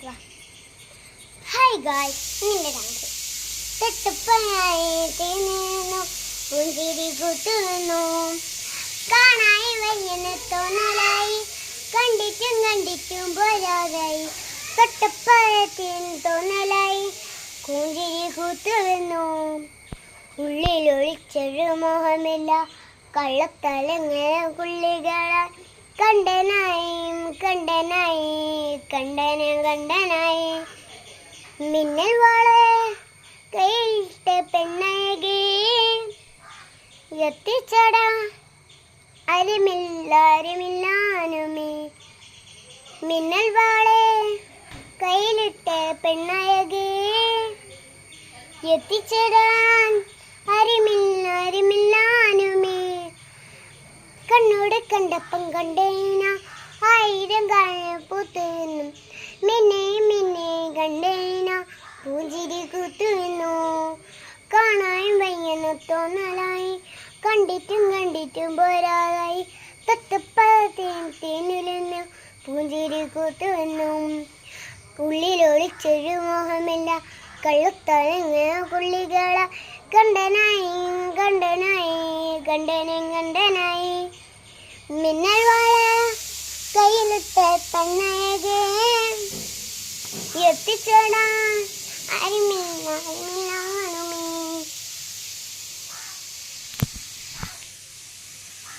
hi guys, നിന്റെ dance തൊട്ടപ്പനായി തീർന്നു പുഞ്ചിരി കൂട്ടുന്നു കാണായി വയ്യെന്ന് തോന്നലായി കണ്ടിട്ടും പോരാതായി തൊട്ടപ്പഴത്തിന് തോന്നലായി കൂഞ്ചിരി കൂത്തുന്നു ഉള്ളിൽ ഒളിച്ചൊരു മോഹമില്ല കള്ളത്തലങ്ങനെ കുള്ളികളായി കണ്ടനായി മിന്നൽ വാളെ കയ്യിലിട്ട് പെണ്ണഴകി എത്തിച്ചട അരിമില്ലാനുമേ മിന്നൽ വാളെ കയ്യിലിട്ട് പെണ്ണഴകി എത്തിച്ചടാൻ അരിമില്ലാനുമേ കണ്ണോട് കണ്ടപ്പം കണ്ടേന ആയിരം പൂത്തുവെന്നും മിന്നെ കണ്ടേന പൂഞ്ചിരി കൂത്തുവെന്നു കാണാനും വയ്യെന്നു തോന്നലായി കണ്ടിട്ടും പോരാതായി തത്തപ്പഴത്തേനുലെന്നു പൂഞ്ചിരി കൂത്തുവെന്നു ഉള്ളിൽ ഒളിച്ചൊരു മോഹമില്ല കള്ളുത്തലങ്ങ പുള്ളികള കണ്ടനായി മിന്നൽ വാള കയ്യിലിട്ട് പെണ്ണഴകെ എത്തിച്ചടാൻ അരിമില്ല